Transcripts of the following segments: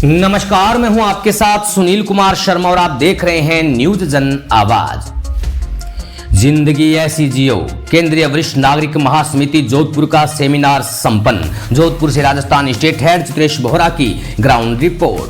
नमस्कार, मैं हूं आपके साथ सुनील कुमार शर्मा और आप देख रहे हैं न्यूज जन आवाज। जिंदगी ऐसी जियो, केंद्रीय वरिष्ठ नागरिक महासमिति जोधपुर का सेमिनार संपन्न। जोधपुर से राजस्थान स्टेट हेड चित्रेश बोहरा की ग्राउंड रिपोर्ट।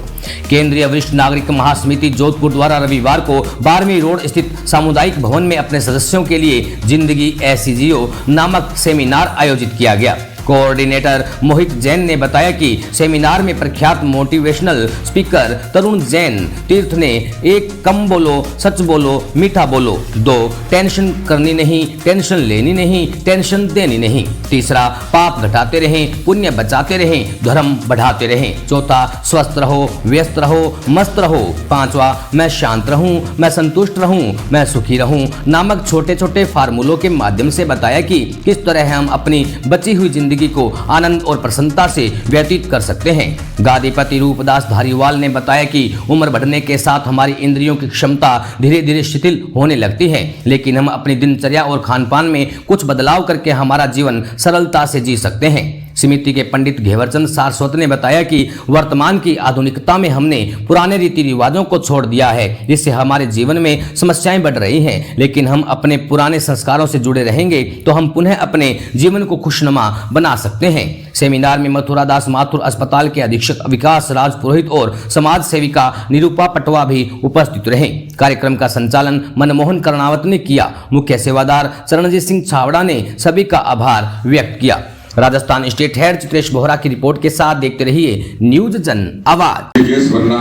केंद्रीय वरिष्ठ नागरिक महासमिति जोधपुर द्वारा रविवार को 12वीं रोड स्थित सामुदायिक भवन में अपने सदस्यों के लिए जिंदगी ऐसी जियो नामक सेमिनार आयोजित किया गया। कोऑर्डिनेटर मोहित जैन ने बताया कि सेमिनार में प्रख्यात मोटिवेशनल स्पीकर तरुण जैन तीर्थ ने एक कम बोलो, सच बोलो, मीठा बोलो, 2 टेंशन करनी नहीं, टेंशन लेनी नहीं, टेंशन देनी नहीं, 3 पाप घटाते रहें, पुण्य बचाते रहें, धर्म बढ़ाते रहें, 4 स्वस्थ रहो, व्यस्त रहो, मस्त रहो, 5वां मैं शांत रहूं, मैं संतुष्ट रहूं, मैं सुखी रहूं नामक छोटे छोटे फार्मूलों के माध्यम से बताया कि किस तरह हम अपनी बची हुई जिंदगी को आनंद और प्रसन्नता से व्यतीत कर सकते हैं। गादीपति रूपदास धारीवाल ने बताया कि उम्र बढ़ने के साथ हमारी इंद्रियों की क्षमता धीरे धीरे शिथिल होने लगती है, लेकिन हम अपनी दिनचर्या और खानपान में कुछ बदलाव करके हमारा जीवन सरलता से जी सकते हैं। समिति के पंडित घेवरचंद सारस्वत ने बताया कि वर्तमान की आधुनिकता में हमने पुराने रीति रिवाजों को छोड़ दिया है, जिससे हमारे जीवन में समस्याएं बढ़ रही हैं, लेकिन हम अपने पुराने संस्कारों से जुड़े रहेंगे तो हम पुनः अपने जीवन को खुशनुमा बना सकते हैं। सेमिनार में मथुरा दास माथुर अस्पताल के अधीक्षक विकास राज पुरोहित और समाज सेविका निरूपा पटवा भी उपस्थित रहे। कार्यक्रम का संचालन मनमोहन कर्णावत ने किया। मुख्य सेवादार चरणजीत सिंह छावड़ा ने सभी का आभार व्यक्त किया। राजस्थान स्टेट हेड चित्रेश बोहरा की रिपोर्ट के साथ देखते रहिए न्यूज जन आवाज। गैस बनना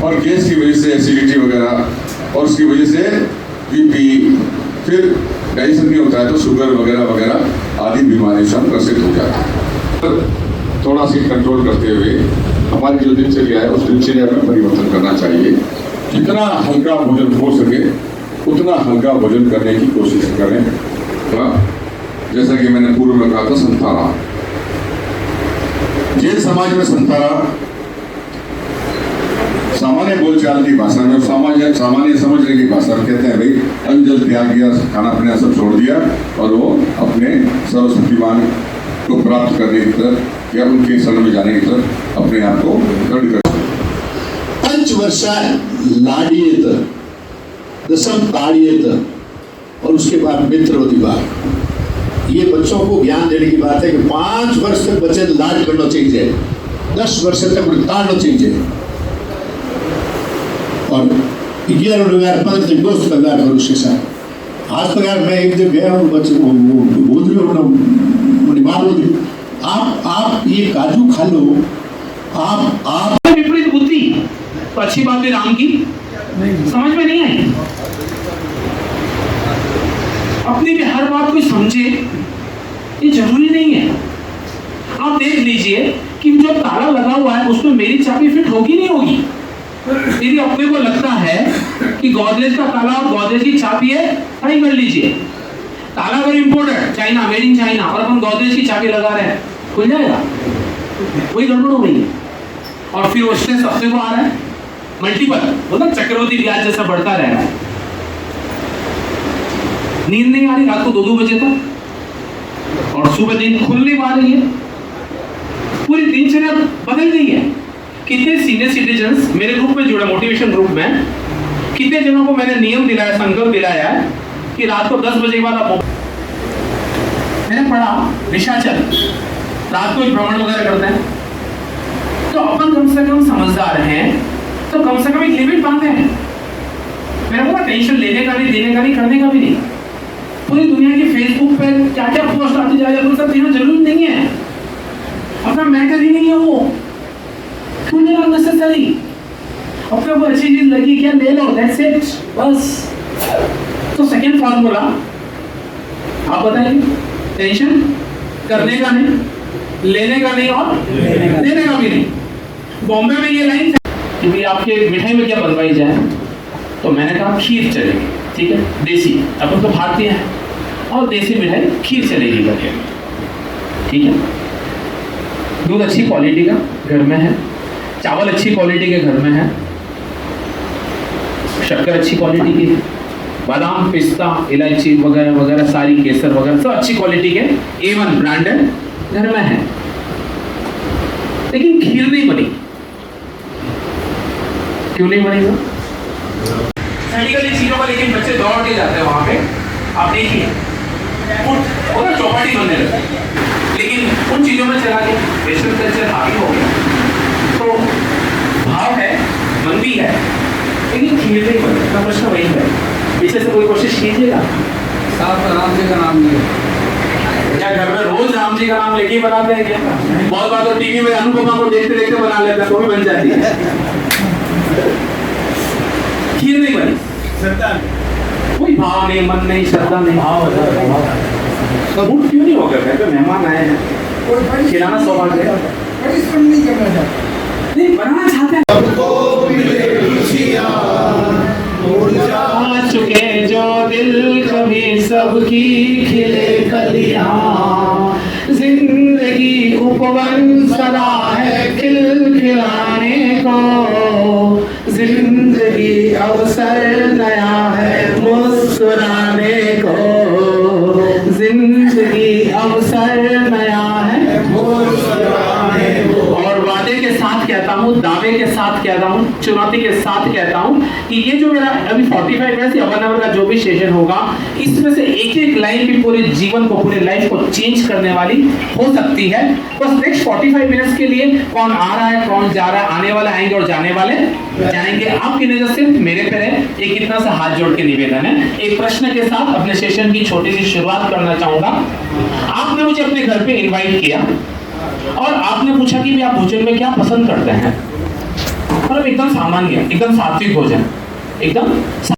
और गैस की वजह से एसिडिटी वगैरह और उसकी वजह से बीपी, फिर डाइजेशन नहीं होता है तो शुगर वगैरह वगैरह आदि बीमारी से हम ग्रसित हो जाते हैं। थोड़ा सी कंट्रोल करते हुए हमारी जो दिनचर्या है उस दिनचर्या में परिवर्तन करना चाहिए। जितना हल्का भोजन हो सके उतना हल्का भोजन करने की कोशिश करें। जैसा कि मैंने पूर्व में कहा था, संतारा जैन समाज में संतारा सामान्य बोलचाल की भाषा में, सामान्य समझने की भाषा में कहते हैं भाई अंजल त्याग दिया, खाना पीना सब छोड़ दिया और वो अपने सर्वशक्तिमान को प्राप्त करने की तरफ या उनके शरण में जाने की तरफ अपने आप को दृढ़ कर। पंचवर्षा लाड़ियेत, दशम ताड़ियेत और उसके बाद मित्रवती बात। ये बच्चों को ज्ञान देने की बात है कि 5 वर्ष तक बच्चे लाड करना चाहिए, 10 वर्ष तक ताड़ना चाहिए और 11,000 दोस्त का करो उसके साथ। आज तक यार मैं एक जगह गया हूँ, बच्चे को बोल रही हूँ आप ये काजू खा लो, आप विपरीत बुद्धि तो अच्छी बात है राम की समझ में नहीं आई। अपनी भी हर बात को समझे ये जरूरी नहीं है। आप देख लीजिए कि जो ताला लगा हुआ है उसमें मेरी चाबी फिट होगी नहीं होगी। यदि अपने को लगता है कि गोदरेज का ताला और गोदरेज की चाबी है, ट्राई कर लीजिए। ताला अगर imported China, made in China और अपन गोदरेज की चाबी लगा रहे हैं, खुल जाएगा? कोई गड़बड़ हो रही है। और फिर वो स्ट्रेस अपने को आ रहा है मल्टीपल, मतलब चक्रवृद्धि ब्याज जैसा बढ़ता रह रहा है। नींद नहीं आ रही रात को 2-2 बजे तक और सुबह नींद खुल नहीं पा रही है। पूरी दिनचर्या बदल गई है। कितने सीनियर सिटीजन्स मेरे ग्रुप में जुड़े, मोटिवेशन ग्रुप में कितने जनों को मैंने नियम दिलाया, संकल्प दिलाया है कि रात को 10 बजे के बाद आप, मैंने पढ़ा निशाचर रात को भ्रमण वगैरह करते हैं, तो अपन कम से कम समझदार हैं तो कम से कम एक लिमिट बांधते हैं। मेरा पूरा टेंशन लेने का नहीं, देने का नहीं, करने का भी नहीं। पूरी दुनिया की फेसबुक पे क्या क्या पोस्ट आती जा रही है, सब देना जरूरी नहीं है, अपना मैटर ही नहीं है वो, क्यों लेना नेसेसरी। अपने को अच्छी चीज लगी क्या ले लो, दैट्स इट बस। तो सेकंड फार्मूला आप बताइए, टेंशन करने का नहीं, लेने का नहीं और देने का भी नहीं। बॉम्बे में ये लाइन कि आपके मिठाई में क्या बनवाई जाए, तो मैंने कहा खीर चलेगी, ठीक है, देसी, अपन तो भारतीय हैं और देसी मिठाई खीर चलेगी करके, ठीक है। दूध अच्छी क्वालिटी का घर में है, चावल अच्छी क्वालिटी के घर में है, शक्कर अच्छी क्वालिटी की है, बादाम, पिस्ता, इलायची वगैरह वगैरह सारी, केसर वगैरह सब अच्छी क्वालिटी के A1 ब्रांडेड घर में है। लेकिन खीर नहीं बनी, क्यों नहीं बनेगा? मेडिकली चीजों का लेकिन बच्चे दौड़ के जाते हैं वहां पे, आप देखिए पूरा चौपाटी बनने लगता है, लेकिन उन चीजों में चला के वेस्टर्न कल्चर हावी हो गया, तो भाव है, मन भी है, लेकिन खीर नहीं बने का प्रश्न वही है। पीछे से कोई कोशिश कीजिएगा। साथ राम जी का नाम लिया, क्या घर में रोज राम जी का नाम लेके ही बनाते हैं क्या? बहुत बार तो टीवी में अनुपमा को देखते देखते बना लेते हैं, तो भी बन जाती है। खीर नहीं बनी, कोई भाव नहीं, मन नहीं, श्रद्धा नहीं, मूड क्यों नहीं होगा? घर पे मेहमान आए हैं, खिलाना सौभाग्य है, परिश्रम नहीं करना चाहते, नहीं बनाना चाहते हैं। आ चुके जो दिल कभी सबकी खिले कलियां, जिंदगी उपवन सदा है खिलखिलाने को, जिंदगी अवसर नया है मुस्कुराने को, जिंदगी अवसर नया है मुस्कुराने को। और वादे के साथ कहता हूँ, दावे के साथ कहता हूँ, चुनौती के साथ कहता हूँ कि ये जो मेरा अभी 45 मिनट या 1 आवर का जो भी सेशन होगा, इसमें से एक एक लाइन भी पूरे जीवन को, पूरे लाइफ को चेंज करने वाली हो सकती है। बस नेक्स्ट 45 मिनट्स के लिए कौन आ रहा है, कौन जा रहा है, आने वाले आएंगे और जाने वाले जाएंगे, आपकी नजर सिर्फ मेरे पे है। एक इतना सा हाथ जोड़ के निवेदन है, एक प्रश्न के साथ अपने सेशन की छोटी सी शुरुआत करना चाहूंगा। आपने मुझे अपने घर पे इनवाइट किया और आपने पूछा कि आप भोजन में क्या पसंद करते हैं, मतलब एकदम सामान्य, एकदम सात्विक भोजन, एकदम।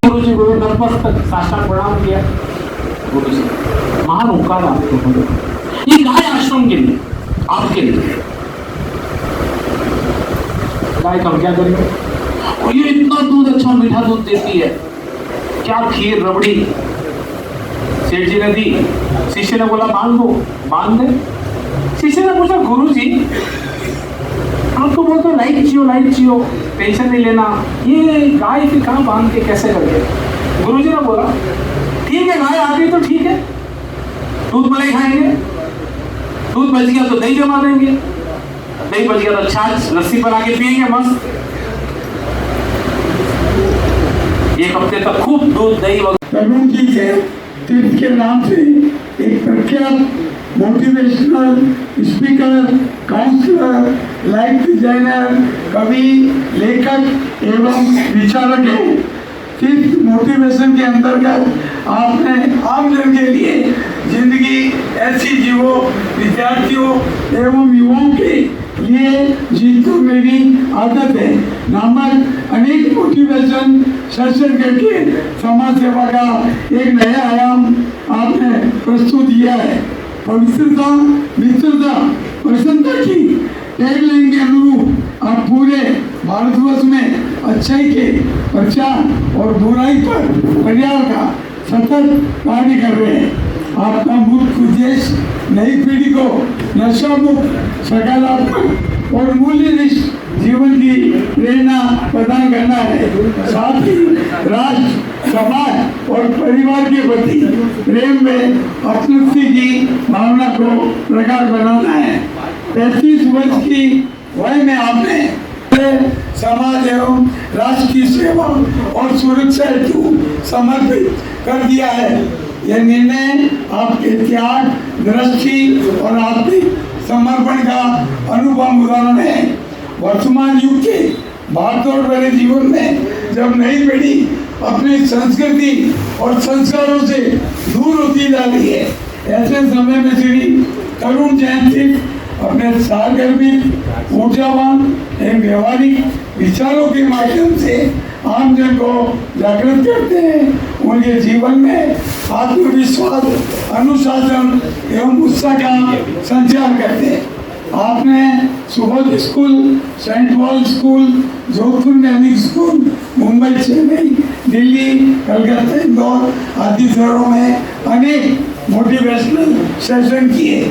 गुरु जी गुरु नतमस्तक साष्टांग प्रणाम किया, गुरु जी महान ओंकार आपको, ये गाय आश्रम के लिए, आपके लिए गाय कम क्या करेंगे, और ये इतना दूध, अच्छा मीठा दूध देती है, क्या खीर रबड़ी सेठ जी ने दी, शिष्य ने बोला बांध दो, बांध दे। शिष्य ने पूछा गुरु जी आप तो बोलते लाइट जियो, टेंशन नहीं लेना, ये गाय के कहाँ बांध के कैसे करके? गुरु जी ने बोला ठीक है, गाय आ गई तो ठीक है, दूध मलाई खाएंगे, दूध बच गया तो दही जमा देंगे, दही बच गया तो छाछ लस्सी बना के पिएंगे मस्त, एक हफ्ते तक खूब दूध दही वगैरह। तरुण जी के तीर्थ के नाम से एक प्रख्यात motivational speaker, counsellor, life designer, कवि, लेखक एवं विचारक है। तीर्थ मोटिवेशन के अंतर्गत आपने आम जन के लिए जिंदगी ऐसी जीवो, विद्यार्थियों एवं युवाओं के लिए जीतो मेरी आदत है नामक अनेक मोटिवेशन सेशन करके समाज सेवा का एक नया आयाम आपने प्रस्तुत किया है। पवित्रता, मित्रता, प्रसन्नता की टैगलाइन के अनुरूप आप पूरे भारतवर्ष में अच्छाई के प्रचार और बुराई पर पर्याय का सतत कार्य कर रहे हैं। आपका मुख्य उद्देश्य नई पीढ़ी को नशा मुक्त, सकारात्मक और मूल्यनिष्ठ जीवन की प्रेरणा प्रदान करना है। साथ ही राष्ट्र, समाज और परिवार के प्रति प्रेम में अपनत्व की भावना को प्रगाढ़ बनाना है। 35 वर्ष की वय में आपने समाज एवं राष्ट्र की सेवा और सुरक्षा हेतु समर्पित कर दिया है। यह निर्णय आपके त्याग, दृष्टि और आत्मिक समर्पण का अनुपम उदाहरण है। वर्तमान युग के भागदौड़ भरे जीवन में जब नई पीढ़ी अपनी संस्कृति और संस्कारों से दूर होती जा रही है, ऐसे समय में श्री तरुण जयंती अपने सारगर्भित, ऊर्जावान एवं व्यवहारिक विचारों के माध्यम से आम जन को जागृत करते हैं। उनके जीवन में आत्मविश्वास, अनुशासन एवं उत्साह का संचार करते हैं। आपने Subodh school, saint Paul school, Jodhpur नैनिक स्कूल, मुंबई, चेन्नई, दिल्ली, कलकत्ता, इंदौर आदि शहरों में अनेक मोटिवेशनल सेशन किए।